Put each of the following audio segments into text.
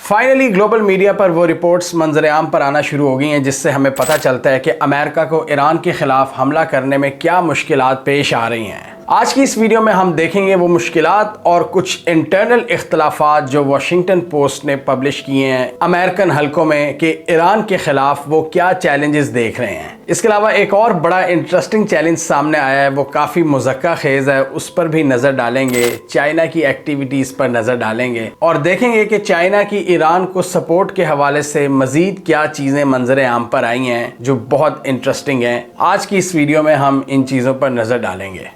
Finally global media पर वो reports मंजर-ए-आम पर आना शुरू हो गई हैं जिससे हमें पता चलता है कि अमेरिका को ईरान के खिलाफ हमला करने में क्या मुश्किलात पेश आ रही हैं। आज की इस वीडियो में हम देखेंगे वो मुश्किलात और कुछ इंटरनल इख्तलाफात जो वाशिंगटन पोस्ट ने पब्लिश किए हैं अमेरिकन हलकों में कि ईरान के खिलाफ वो क्या चैलेंजेस देख रहे हैं। इसके अलावा एक और बड़ा इंटरेस्टिंग चैलेंज सामने आया है, वो काफ़ी मुज़क्का खेज़ है, उस पर भी नज़र डालेंगे। चाइना की एक्टिविटीज़ पर नज़र डालेंगे और देखेंगे कि चाइना की ईरान को सपोर्ट के हवाले से मज़ीद क्या चीज़ें मंजर-ए-आम पर आई हैं जो बहुत इंटरेस्टिंग हैं। आज की इस वीडियो में हम इन चीज़ों पर नज़र डालेंगे।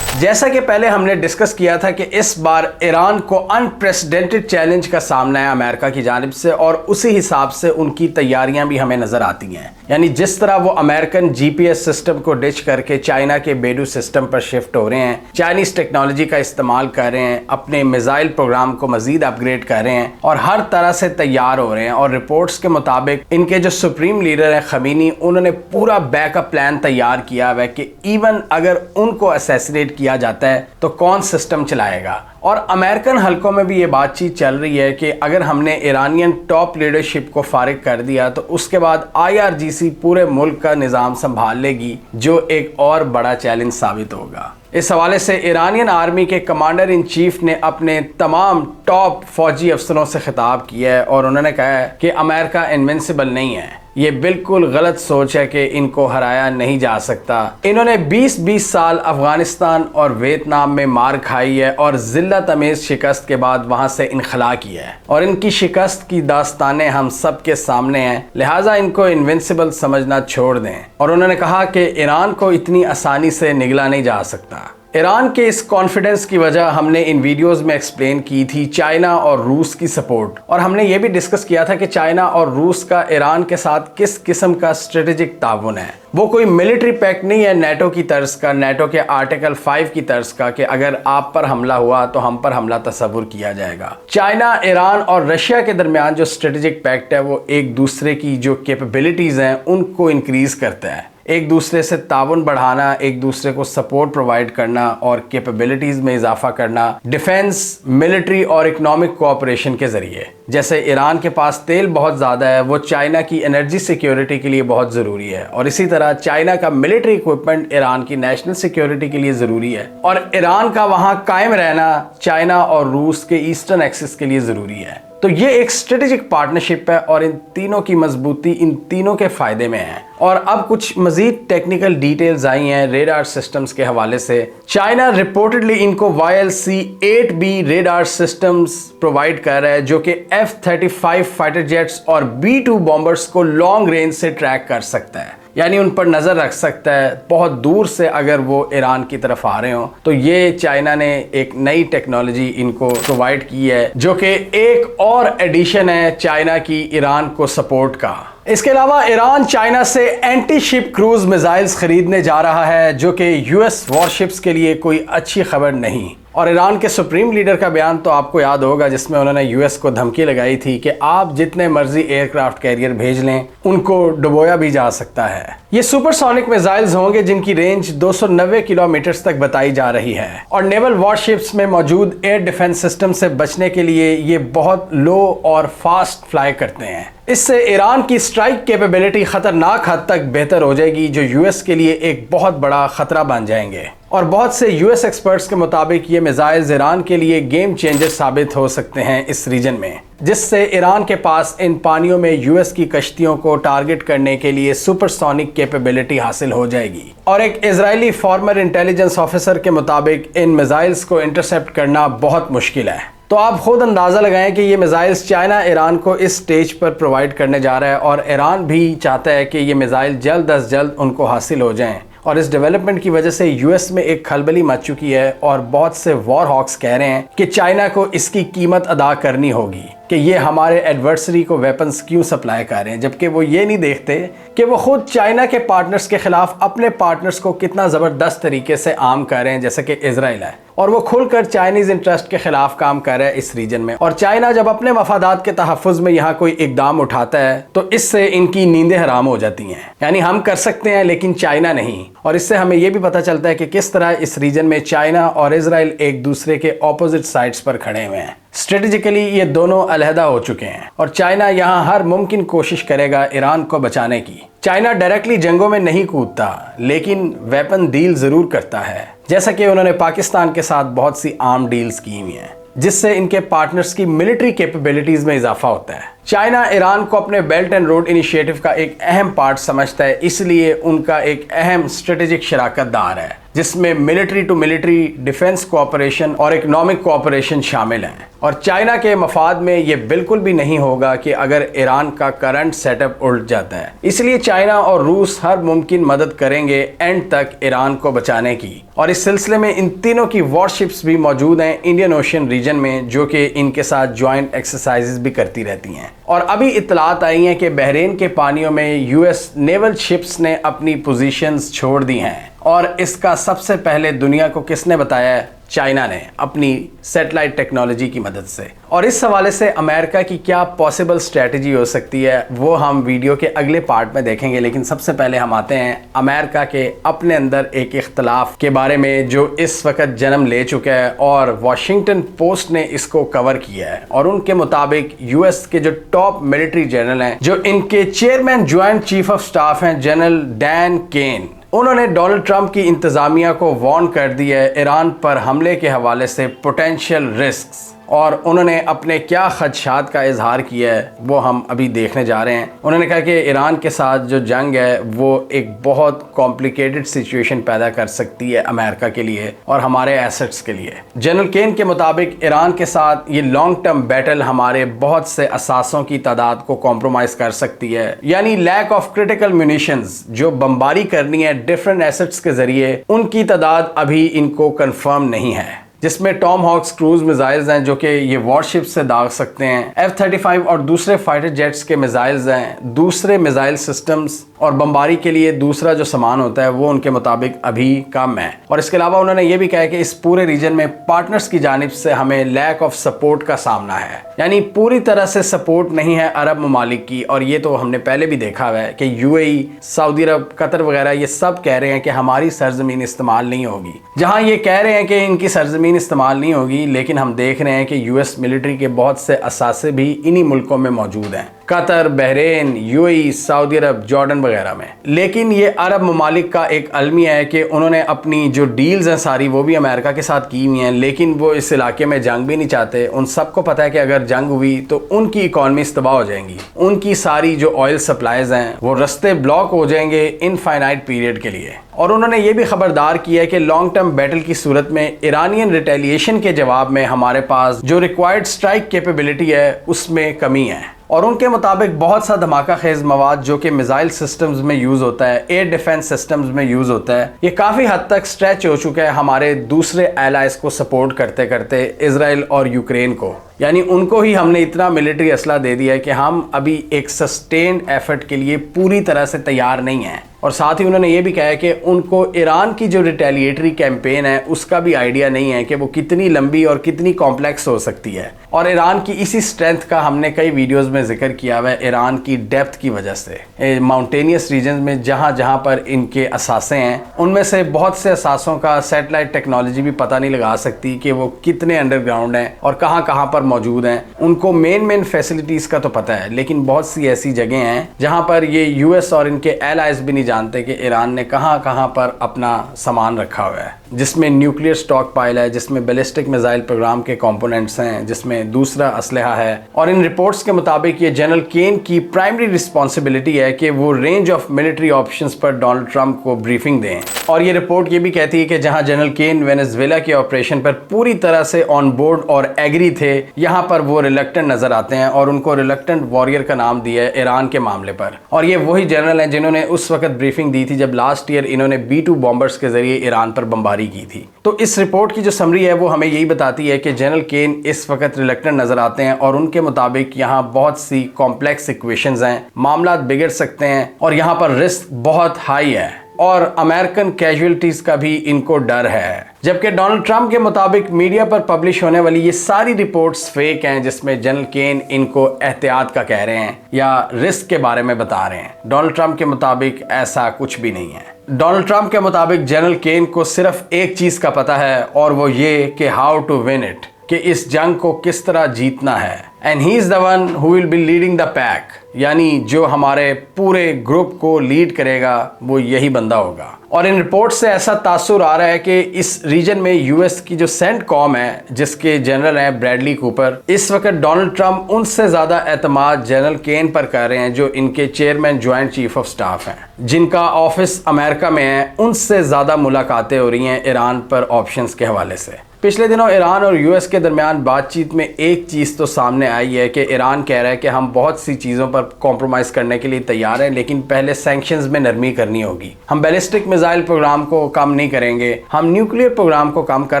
जैसा कि पहले हमने डिस्कस किया था कि इस बार ईरान को अनप्रेसिडेंटेड चैलेंज का सामना है अमेरिका की जानिब से और उसी हिसाब से उनकी तैयारियां भी हमें नज़र आती हैं। यानी जिस तरह वो अमेरिकन जीपीएस सिस्टम को डिच करके चाइना के बेडू सिस्टम पर शिफ्ट हो रहे हैं, चाइनीज़ टेक्नोलॉजी का इस्तेमाल कर रहे हैं, अपने मिसाइल प्रोग्राम को मज़ीद अपग्रेड कर रहे हैं और हर तरह से तैयार हो रहे हैं। और रिपोर्ट्स के मुताबिक इनके जो सुप्रीम लीडर हैं खमीनी, उन्होंने पूरा बैकअप प्लान तैयार किया हुआ है कि इवन अगर उनको असैसिनेट किया जाता है तो कौन सिस्टम चलाएगा। और अमेरिकन हलकों में भी ये बातचीत चल रही है कि अगर हमने ईरानियन टॉप लीडरशिप को फारिग कर दिया तो उसके बाद IRGC पूरे मुल्क का निज़ाम संभाल लेगी, जो एक और बड़ा चैलेंज साबित होगा। इस हवाले से ईरानियन आर्मी के कमांडर इन चीफ ने अपने तमाम टॉप फौजी अफसरों से खिताब किया है और उन्होंने कहा है कि अमेरिका इनविंसिबल नहीं है। ये बिल्कुल गलत सोच है कि इनको हराया नहीं जा सकता। इन्होंने 20-20 साल अफगानिस्तान और वियतनाम में मार खाई है और जिल्लत अमेज शिकस्त के बाद वहां से इनखला किया है और इनकी शिकस्त की दास्तानें हम सब के सामने हैं, लिहाजा इनको इनविंसिबल समझना छोड़ दें। और उन्होंने कहा कि ईरान को इतनी आसानी से निगला नहीं जा सकता। ईरान के इस कॉन्फिडेंस की वजह हमने इन वीडियोस में एक्सप्लेन की थी चाइना और रूस की सपोर्ट, और हमने ये भी डिस्कस किया था कि चाइना और रूस का ईरान के साथ किस किस्म का स्ट्रेटेजिक ताउन है। वो कोई मिलिट्री पैक्ट नहीं है नेटो की तर्ज का, नेटो के आर्टिकल 5 की तर्ज का कि अगर आप पर हमला हुआ तो हम पर हमला तस्वुर किया जाएगा। चाइना, ईरान और रशिया के दरमियान जो स्ट्रेटेजिक पैक्ट है वो एक दूसरे की जो कैपेबिलिटीज हैं उनको इंक्रीज करता है, एक दूसरे से ताउन बढ़ाना, एक दूसरे को सपोर्ट प्रोवाइड करना और कैपेबिलिटीज में इजाफा करना डिफेंस, मिलिट्री और इकोनॉमिक कोऑपरेशन के जरिए। जैसे ईरान के पास तेल बहुत ज़्यादा है, वो चाइना की एनर्जी सिक्योरिटी के लिए बहुत ज़रूरी है, और इसी तरह चाइना का मिलिट्री इक्विपमेंट ईरान की नेशनल सिक्योरिटी के लिए ज़रूरी है, और ईरान का वहाँ कायम रहना चाइना और रूस के ईस्टर्न एक्सिस के लिए ज़रूरी है। तो ये एक स्ट्रेटेजिक पार्टनरशिप है और इन तीनों की मजबूती इन तीनों के फायदे में है। और अब कुछ मजीद टेक्निकल डिटेल्स आई हैं रेडार सिस्टम्स के हवाले से। चाइना रिपोर्टेडली इनको YLC-8B रेडार सिस्टम्स प्रोवाइड कर रहा है जो कि F-35 फाइटर जेट्स और B-2 बॉम्बर्स को लॉन्ग रेंज से ट्रैक कर सकता है, यानी उन पर नज़र रख सकता है बहुत दूर से अगर वो ईरान की तरफ आ रहे हो। तो ये चाइना ने एक नई टेक्नोलॉजी इनको प्रोवाइड की है जो कि एक और एडिशन है चाइना की ईरान को सपोर्ट का। इसके अलावा ईरान चाइना से एंटी शिप क्रूज मिसाइल्स खरीदने जा रहा है जो कि US वॉरशिप्स के लिए कोई अच्छी खबर नहीं। और ईरान के सुप्रीम लीडर का बयान तो आपको याद होगा जिसमें उन्होंने US को धमकी लगाई थी कि आप जितने मर्जी एयरक्राफ्ट कैरियर भेज लें उनको डुबोया भी जा सकता है। ये सुपरसोनिक मिसाइल्स होंगे जिनकी रेंज 290 किलोमीटर तक बताई जा रही है और नेवल वॉरशिप्स में मौजूद एयर डिफेंस सिस्टम से बचने के लिए ये बहुत लो और फास्ट फ्लाई करते हैं। इससे ईरान की स्ट्राइक कैपेबिलिटी खतरनाक हद तक बेहतर हो जाएगी जो US के लिए एक बहुत बड़ा खतरा बन जाएंगे। और बहुत से US एक्सपर्ट्स के मुताबिक ये मिसाइल्स ईरान के लिए गेम चेंजर साबित हो सकते हैं इस रीजन में, जिससे ईरान के पास इन पानियों में US की कश्तियों को टारगेट करने के लिए सुपरसोनिक कैपेबिलिटी हासिल हो जाएगी। और एक इजरायली फॉर्मर इंटेलिजेंस ऑफिसर के मुताबिक इन मिसाइल्स को इंटरसेप्ट करना बहुत मुश्किल है। तो आप खुद अंदाज़ा लगाएं कि ये मिसाइल्स चाइना ईरान को इस स्टेज पर प्रोवाइड करने जा रहा है और ईरान भी चाहता है कि ये मिसाइल जल्द अज जल्द उनको हासिल हो जाएं। और इस डेवलपमेंट की वजह से US में एक खलबली मच चुकी है और बहुत से वॉर हॉक्स कह रहे हैं कि चाइना को इसकी कीमत अदा करनी होगी कि ये हमारे एडवर्सरी को वेपन्स क्यों सप्लाई कर रहे हैं, जबकि वो ये नहीं देखते कि वो खुद चाइना के पार्टनर्स के खिलाफ अपने पार्टनर्स को कितना ज़बरदस्त तरीके से आर्म कर रहे हैं जैसे कि इजराइल है। और वो खुलकर चाइनीज इंटरेस्ट के खिलाफ काम कर रहा है इस रीजन में। और चाइना जब अपने मफादात के तहफ़्फ़ुज़ में यहाँ कोई इकदाम उठाता है तो इससे इनकी नींदें हराम हो जाती हैं। यानी हम कर सकते हैं लेकिन चाइना नहीं। और इससे हमें यह भी पता चलता है कि किस तरह इस रीजन में चाइना और इजराइल एक दूसरे के ऑपोजिट साइड्स पर खड़े हुए हैं। स्ट्रेटेजिकली ये दोनों अलहदा हो चुके हैं और चाइना यहाँ हर मुमकिन कोशिश करेगा ईरान को बचाने की। चाइना डायरेक्टली जंगों में नहीं कूदता लेकिन वेपन डील जरूर करता है, जैसा कि उन्होंने पाकिस्तान के साथ बहुत सी आर्म डील्स की हुई हैं, जिससे इनके पार्टनर्स की मिलिट्री कैपेबिलिटीज में इजाफा होता है। चाइना ईरान को अपने बेल्ट एंड रोड इनिशिएटिव का एक अहम पार्ट समझता है, इसलिए उनका एक अहम स्ट्रेटेजिक शराकतदार है जिसमें military to military defence cooperation और इकोनॉमिक कोऑपरेशन शामिल हैं। और चाइना के मफाद में ये बिल्कुल भी नहीं होगा कि अगर ईरान का करंट सेटअप उल्ट जाता है, इसलिए चाइना और रूस हर मुमकिन मदद करेंगे एंड तक ईरान को बचाने की। और इस सिलसिले में इन तीनों की वॉरशिप्स भी मौजूद हैं इंडियन ओशन रीजन में, जो कि इनके साथ ज्वाइंट एक्सरसाइजेस भी करती रहती हैं। और अभी इत्तलात आई हैं कि बहरीन के पानियों में यूएस नेवल शिप्स ने अपनी पोजीशंस छोड़ दी हैं। और इसका सबसे पहले दुनिया को किसने बताया है? चाइना ने अपनी सैटेलाइट टेक्नोलॉजी की मदद से। और इस हवाले से अमेरिका की क्या पॉसिबल स्ट्रेटजी हो सकती है वो हम वीडियो के अगले पार्ट में देखेंगे। लेकिन सबसे पहले हम आते हैं अमेरिका के अपने अंदर एक इख्तलाफ के बारे में जो इस वक्त जन्म ले चुका है और वॉशिंगटन पोस्ट ने इसको कवर किया है। और उनके मुताबिक यूएस के जो टॉप मिलिट्री जनरल हैं, जो इनके chairman joint chief of staff हैं जनरल डैन केन, उन्होंने डोनाल्ड ट्रंप की इंतजामिया को वार्न कर दिया है ईरान पर हमले के हवाले से पोटेंशियल रिस्क्स। और उन्होंने अपने क्या खदशात का इजहार किया है वो हम अभी देखने जा रहे हैं। उन्होंने कहा कि ईरान के साथ जो जंग है वो एक बहुत कॉम्प्लिकेटेड सिचुएशन पैदा कर सकती है अमेरिका के लिए और हमारे एसेट्स के लिए। जनरल केन के मुताबिक ईरान के साथ ये लॉन्ग टर्म बैटल हमारे बहुत से असासों की तादाद को कॉम्प्रोमाइज़ कर सकती है। यानी लैक ऑफ क्रिटिकल म्यूनिशंस जो बमबारी करनी है डिफरेंट एसेट्स के जरिए, उनकी तादाद अभी इनको कन्फर्म नहीं है, जिसमें टॉम हॉक्स क्रूज मिसाइल्स हैं जो कि ये वॉरशिप से दाग सकते हैं, F-35 और दूसरे फाइटर जेट्स के मिसाइल्स हैं, दूसरे मिसाइल सिस्टम्स और बमबारी के लिए दूसरा जो सामान होता है वो उनके मुताबिक अभी कम है। और इसके अलावा उन्होंने ये भी कहा कि इस पूरे रीजन में पार्टनर्स की जानिब से हमें लैक ऑफ सपोर्ट का सामना है, यानी पूरी तरह से सपोर्ट नहीं है अरब ममालिक की। और ये तो हमने पहले भी देखा हुआ है कि यूएई, सऊदी अरब, कतर वगैरह ये सब कह रहे हैं कि हमारी सरजमीन इस्तेमाल नहीं होगी। जहाँ ये कह रहे हैं कि इनकी सरजमीन इस्तेमाल नहीं होगी, लेकिन हम देख रहे हैं कि यूएस मिलिट्री के बहुत से असासे भी इन्हीं मुल्कों में मौजूद हैं, कतर, बहरीन, यूएई, सऊदी अरब, जॉर्डन वगैरह में। लेकिन ये अरब ममालिक का एक अलमिया है कि उन्होंने अपनी जो डील्स हैं सारी वो भी अमेरिका के साथ की हुई हैं, लेकिन वो इस इलाके में जंग भी नहीं चाहते। उन सबको पता है कि अगर जंग हुई तो उनकी इकॉनमी तबाह हो जाएंगी, उनकी सारी जो ऑयल सप्लाईज हैं वो रस्ते ब्लॉक हो जाएंगे इनफाइनाइट पीरियड के लिए। और उन्होंने ये भी खबरदार किया है कि लॉन्ग टर्म बैटल की सूरत में ईरानियन रिटेलिएशन के जवाब में हमारे पास जो रिक्वायर्ड स्ट्राइक कैपेबिलिटी है उसमें कमी है। और उनके मुताबिक बहुत सा धमाका खेज मवाद जो कि मिसाइल सिस्टम्स में यूज होता है, एयर डिफेंस सिस्टम्स में यूज होता है, ये काफी हद तक स्ट्रेच हो चुका है हमारे दूसरे एलाइज को सपोर्ट करते करते इजराइल और यूक्रेन को। यानी उनको ही हमने इतना मिलिट्री असला दे दिया है कि हम अभी एक सस्टेन्ड एफर्ट के लिए पूरी तरह से तैयार नहीं हैं। और साथ ही उन्होंने ये भी कहा है कि उनको ईरान की जो रिटेलिएटरी कैंपेन है उसका भी आइडिया नहीं है कि वो कितनी लंबी और कितनी कॉम्प्लेक्स हो सकती है। और ईरान की इसी स्ट्रेंथ का हमने कई वीडियोस में जिक्र किया हुआ है, ईरान की डेप्थ की वजह से माउंटेनियस रीजन में जहाँ जहाँ पर इनके असासे हैं उनमें से बहुत से असासों का सैटेलाइट टेक्नोलॉजी भी पता नहीं लगा सकती कि वो कितने अंडरग्राउंड हैं और कहाँ कहाँ पर मौजूद हैं। उनको मेन फैसिलिटीज़ का तो पता है, लेकिन बहुत सी ऐसी जगह हैं जहाँ पर ये यूएस और इनके एलाइज भी नहीं जानते कि ईरान ने कहाँ कहाँ पर अपना सामान रखा हुआ है, जिसमें न्यूक्लियर स्टॉक पाइल है, जिसमें बैलिस्टिक मिसाइल प्रोग्राम के कंपोनेंट्स हैं, जिसमें दूसरा असलहा है। और इन रिपोर्ट्स के मुताबिक ये जनरल केन की प्राइमरी रिस्पॉन्सिबिलिटी है कि वो रेंज ऑफ मिलिट्री ऑप्शंस पर डोनाल्ड ट्रंप को ब्रीफिंग दें। और ये रिपोर्ट ये भी कहती है कि जहां जनरल केन वेनेजुएला के ऑपरेशन पर पूरी तरह से ऑन बोर्ड और एग्री थे, यहाँ पर वो रिलक्टेंट नजर आते हैं और उनको रिलक्टेंट वॉरियर का नाम दिया है ईरान के मामले पर। और ये वही जनरल हैं जिन्होंने उस वक्त ब्रीफिंग दी थी जब लास्ट ईयर इन्होंने B-2 बॉम्बर्स के जरिए ईरान पर बमबारी की थी। तो इस रिपोर्ट की जो समरी है वो हमें यही बताती है कि जनरल केन इस वक्त रिलक्टेंट नजर आते हैं और उनके मुताबिक यहाँ बहुत सी कॉम्प्लेक्स इक्वेशंस हैं, मामला बिगड़ सकते हैं और यहाँ पर रिस्क बहुत हाई है। और अमेरिकन कैजुअलिटीज का भी इनको डर है। जबकि डोनाल्ड ट्रंप के मुताबिक मीडिया पर पब्लिश होने वाली ये सारी रिपोर्ट्स फेक हैं, जिसमें जनरल केन इनको एहतियात का कह रहे हैं या रिस्क के बारे में बता रहे हैं। डोनाल्ड ट्रंप के मुताबिक ऐसा कुछ भी नहीं है। डोनाल्ड ट्रंप के मुताबिक जनरल केन को सिर्फ एक चीज का पता है और वो ये कि हाउ टू विन इट, कि इस जंग को किस तरह जीतना है। And he is the one who will be leading the pack, यानी जो हमारे पूरे ग्रुप को लीड करेगा वो यही बंदा होगा। और इन रिपोर्ट से ऐसा तासुर आ रहा है कि इस रीजन में यूएस की जो सेंटकॉम है, जिसके जनरल हैं ब्रैडली कूपर, इस वक्त डोनाल्ड ट्रंप उनसे ज्यादा एतमाद जनरल केन पर कर रहे हैं, जो इनके chairman joint chief of staff हैं, जिनका ऑफिस अमेरिका में है। उनसे ज्यादा मुलाकातें हो रही हैं ईरान पर ऑप्शंस के हवाले से। पिछले दिनों ईरान और यूएस के दरमियान बातचीत में एक चीज़ तो सामने आई है कि ईरान कह रहा है कि हम बहुत सी चीज़ों पर कॉम्प्रोमाइज़ करने के लिए तैयार हैं, लेकिन पहले सैंक्शंस में नरमी करनी होगी। हम बैलिस्टिक मिसाइल प्रोग्राम को कम नहीं करेंगे, हम न्यूक्लियर प्रोग्राम को कम कर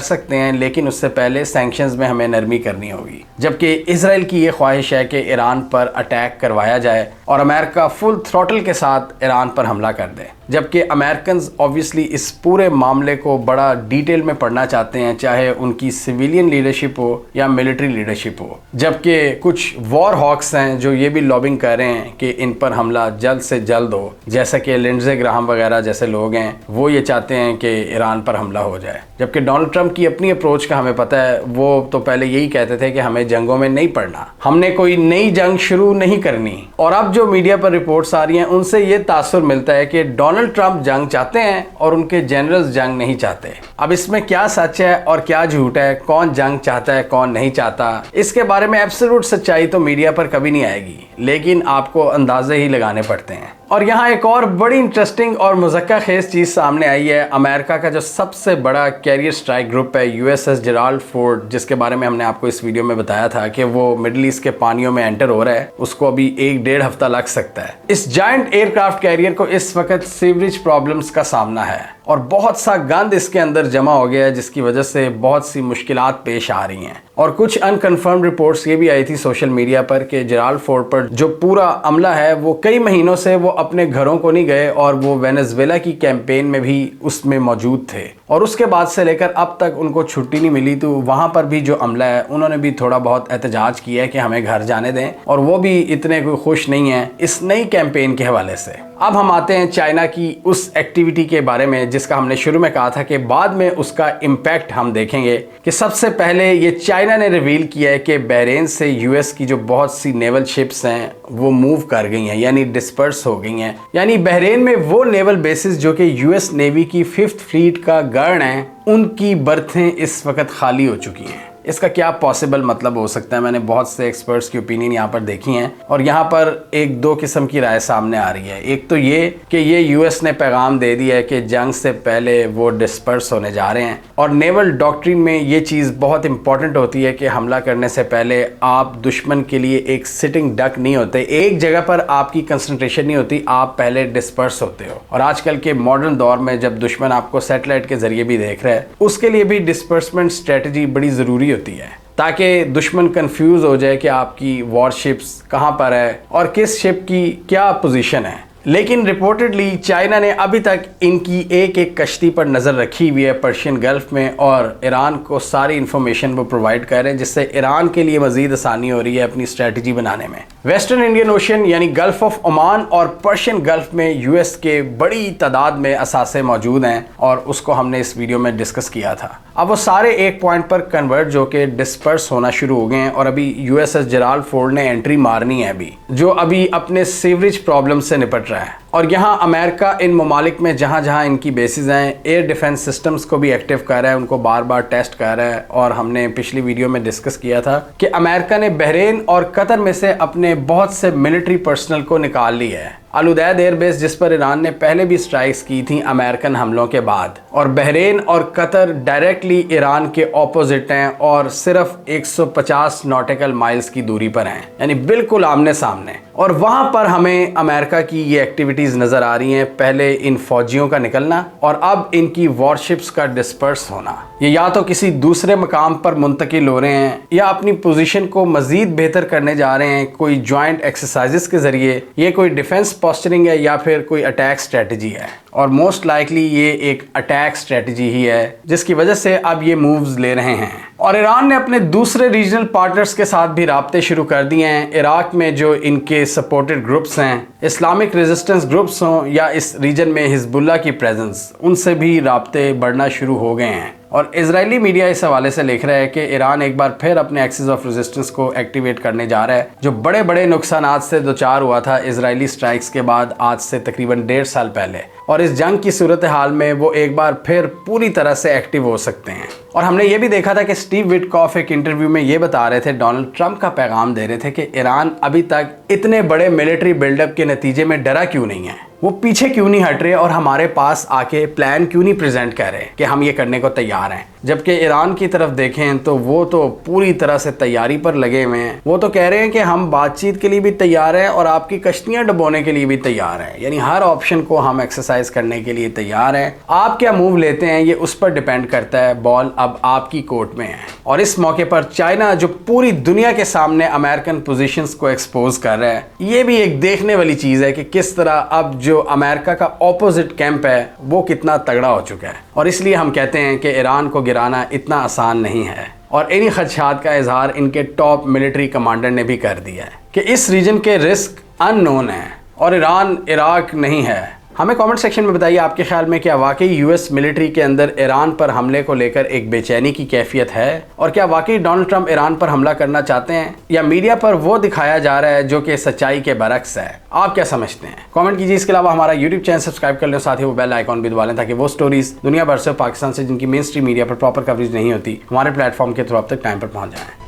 सकते हैं, लेकिन उससे पहले सैंक्शंस में हमें नरमी करनी होगी। जबकि इसराइल की ये ख्वाहिश है कि ईरान पर अटैक करवाया जाए और अमेरिका फुल थ्रॉटल के साथ ईरान पर हमला कर दे। जबकि अमेरिकन्स ऑब्वियसली इस पूरे मामले को बड़ा डिटेल में पढ़ना चाहते हैं, चाहे उनकी सिविलियन लीडरशिप हो या मिलिट्री लीडरशिप हो। जबकि कुछ वॉर हॉक्स हैं जो ये भी लॉबिंग कर रहे हैं कि इन पर हमला जल्द से जल्द हो, जैसा कि लिंडसे ग्राहम वगैरह जैसे लोग हैं, वो ये चाहते हैं कि ईरान पर हमला हो जाए। जबकि डोनाल्ड ट्रंप की अपनी अप्रोच का हमें पता है, वो तो पहले यही कहते थे कि हमें जंगों में नहीं पड़ना, हमने कोई नई जंग शुरू नहीं करनी। और अब जो मीडिया पर रिपोर्ट्स आ रही हैं उनसे ये तासुर मिलता है कि डोनाल्ड ट्रंप जंग चाहते हैं और उनके जनरल्स जंग नहीं चाहते। अब इसमें क्या सच है और क्या झूठ है, कौन जंग चाहता है कौन नहीं चाहता, इसके बारे में एब्सोल्यूट सच्चाई तो मीडिया पर कभी नहीं आएगी, लेकिन आपको अंदाजे ही लगाने पड़ते हैं। और यहाँ एक और बड़ी इंटरेस्टिंग और मुज़क्का खेज चीज़ सामने आई है। अमेरिका का जो सबसे बड़ा कैरियर स्ट्राइक ग्रुप है यूएसएस जेराल्ड फोर्ड, जिसके बारे में हमने आपको इस वीडियो में बताया था कि वो मिडिल ईस्ट के पानियों में एंटर हो रहा है, उसको अभी 1-1.5 हफ्ता लग सकता है। इस जायंट एयरक्राफ्ट कैरियर को इस वक्त सीवरेज प्रॉब्लम्स का सामना है और बहुत सा गंद इसके अंदर जमा हो गया है, जिसकी वजह से बहुत सी मुश्किलात पेश आ रही हैं। और कुछ अनकन्फर्म रिपोर्ट्स ये भी आई थी सोशल मीडिया पर कि जेराल्ड फोर्ड पर जो पूरा अमला है वो कई महीनों से वो अपने घरों को नहीं गए और वो वेनेजुएला की कैंपेन में भी उसमें मौजूद थे, और उसके बाद से लेकर अब तक उनको छुट्टी नहीं मिली। तो वहाँ पर भी जो अमला है उन्होंने भी थोड़ा बहुत एहतजाज किया है कि हमें घर जाने दें, और वो भी इतने कोई खुश नहीं है इस नई कैंपेन के हवाले से। अब हम आते हैं चाइना की उस एक्टिविटी के बारे में जिसका हमने शुरू में कहा था कि बाद में उसका इम्पैक्ट हम देखेंगे। कि सबसे पहले ये चाइना ने रिवील किया है कि बहरीन से यूएस की जो बहुत सी नेवल शिप्स हैं वो मूव कर गई हैं, यानी डिस्पर्स हो गई हैं। यानी बहरीन में वो नेवल बेसिस जो कि यूएस नेवी की 5th फ्लीट का गढ़ है, उनकी बर्थें इस वक्त खाली हो चुकी हैं। इसका क्या पॉसिबल मतलब हो सकता है? मैंने बहुत से एक्सपर्ट्स की ओपिनियन यहाँ पर देखी हैं और यहाँ पर 1-2 किस्म की राय सामने आ रही है। एक तो ये कि ये यूएस ने पैगाम दे दिया है कि जंग से पहले वो डिस्पर्स होने जा रहे हैं, और नेवल डॉक्ट्रिन में ये चीज़ बहुत इंपॉर्टेंट होती है कि हमला करने से पहले आप दुश्मन के लिए एक सिटिंग डक नहीं होते, एक जगह पर आपकी कंसंट्रेशन नहीं होती, आप पहले डिस्पर्स होते हो। और आजकल के मॉडर्न दौर में जब दुश्मन आपको सैटेलाइट के जरिए भी देख रहा है, उसके लिए भी डिस्पर्समेंट स्ट्रेटजी बड़ी ज़रूरी होती है, ताकि दुश्मन कंफ्यूज हो जाए कि आपकी वॉरशिप्स कहाँ पर है और किस शिप की क्या पोजीशन है। लेकिन रिपोर्टेडली चाइना ने अभी तक इनकी एक एक कश्ती पर नज़र रखी हुई है पर्शियन गल्फ में, और ईरान को सारी इंफॉर्मेशन वो प्रोवाइड कर रहे हैं, जिससे ईरान के लिए मज़ीद आसानी हो रही है अपनी स्ट्रेटजी बनाने में। वेस्टर्न इंडियन ओशन यानी गल्फ ऑफ ओमान और पर्शियन गल्फ में यूएस के बड़ी तादाद में असासे मौजूद हैं, और उसको हमने इस वीडियो में डिस्कस किया था। अब वो सारे एक पॉइंट पर कन्वर्ट हो के डिस्पर्स होना शुरू हो गए हैं, और अभी यूएसएस जेराल्ड फोर्ड ने एंट्री मारनी है अभी, जो अभी अपने सीवरेज प्रॉब्लम से निपट रहा है। और यहाँ अमेरिका इन ममालिक में जहाँ जहाँ इनकी बेसिस हैं एयर डिफेंस सिस्टम्स को भी एक्टिव कर रहा है, उनको बार बार टेस्ट कर रहा है। और हमने पिछली वीडियो में डिस्कस किया था कि अमेरिका ने बहरीन और कतर में से अपने बहुत से मिलिट्री पर्सनल को निकाल लिया है। अल उदैद एयरबेस, जिस पर ईरान ने पहले भी स्ट्राइक्स की थी अमेरिकन हमलों के बाद, और बहरीन और कतर डायरेक्टली ईरान के ऑपोजिट हैं और सिर्फ 150 नॉटिकल माइल्स की दूरी पर हैं, यानी बिल्कुल आमने सामने। और वहाँ पर हमें अमेरिका की ये एक्टिविटी पॉसिबिलिटीज़ नज़र आ रही हैं। पहले इन फौजियों का निकलना और अब इनकी वॉरशिप्स का डिस्पर्स होना। ये या तो किसी दूसरे मकाम पर मुंतकिल हो रहे हैं या अपनी पोजीशन को मज़ीद बेहतर करने जा रहे हैं, कोई जॉइंट एक्सरसाइजेस के ज़रिए। ये कोई डिफेंस पोस्चरिंग है या फिर कोई अटैक स्ट्रेटजी है, और मोस्ट लाइकली ये एक अटैक स्ट्रेटजी ही है जिसकी वजह से अब ये मूव्स ले रहे हैं। और ईरान ने अपने दूसरे रीजनल पार्टनर्स के साथ भी राब्ते शुरू कर दिए हैं। इराक में जो इनके सपोर्टेड ग्रुप्स हैं, इस्लामिक रेजिस्टेंस ग्रुप्स हों या इस रीजन में हिजबुल्लाह की प्रेजेंस, उनसे भी राब्ते बढ़ना शुरू हो गए हैं। और इजरायली मीडिया इस हवाले से लिख रहा है कि ईरान एक बार फिर अपने एक्सिस ऑफ रेजिस्टेंस को एक्टिवेट करने जा रहा है, जो बड़े बड़े नुकसानात से दोचार हुआ था इजरायली स्ट्राइक्स के बाद आज से तकरीबन 1.5 साल पहले। और इस जंग की सूरत हाल में वो एक बार फिर पूरी तरह से एक्टिव हो सकते हैं। और हमने ये भी देखा था कि स्टीव विटकॉफ एक इंटरव्यू में ये बता रहे थे, डोनाल्ड ट्रंप का पैगाम दे रहे थे कि ईरान अभी तक इतने बड़े मिलिट्री बिल्डअप के नतीजे में डरा क्यों नहीं है, वो पीछे क्यों नहीं हट रहे और हमारे पास आके प्लान क्यों नहीं प्रेजेंट कर रहे कि हम ये करने को तैयार हैं। जबकि ईरान की तरफ देखें तो वो तो पूरी तरह से तैयारी पर लगे हुए हैं। वो तो कह रहे हैं कि हम बातचीत के लिए भी तैयार हैं और आपकी कश्तियां डुबोने के लिए भी तैयार हैं, यानी हर ऑप्शन को हम एक्सरसाइज करने के लिए तैयार हैं। आप क्या मूव लेते हैं ये उस पर डिपेंड करता है, बॉल अब आपकी कोर्ट में है। और इस मौके पर चाइना जो पूरी दुनिया के सामने अमेरिकन पोजीशंस को एक्सपोज कर रहा है, ये भी एक देखने वाली चीज़ है कि किस तरह अब जो अमेरिका का ऑपोजिट कैंप है वो कितना तगड़ा हो चुका है। और इसलिए हम कहते हैं कि ईरान को गिराना इतना आसान नहीं है। और इन्हीं खदशात का इजहार इनके टॉप मिलिट्री कमांडर ने भी कर दिया है कि इस रीजन के रिस्क अननोन है और ईरान इराक नहीं है। हमें कमेंट सेक्शन में बताइए आपके ख्याल में क्या वाकई यूएस मिलिट्री के अंदर ईरान पर हमले को लेकर एक बेचैनी की कैफियत है, और क्या वाकई डोनाल्ड ट्रंप ईरान पर हमला करना चाहते हैं या मीडिया पर वो दिखाया जा रहा है जो कि सच्चाई के बरक्स है। आप क्या समझते हैं, कमेंट कीजिए। इसके अलावा हमारा यूट्यूब चैनल सब्सक्राइब कर लें, साथ ही वो बेल आइकॉन भी दबा लें ताकि वो स्टोरीज दुनिया भर से पाकिस्तान से जिनकी मेन स्ट्रीम मीडिया पर प्रॉपर कवरेज नहीं होती हमारे प्लेटफॉर्म के थ्रू अब तक टाइम पर पहुंच जाएं।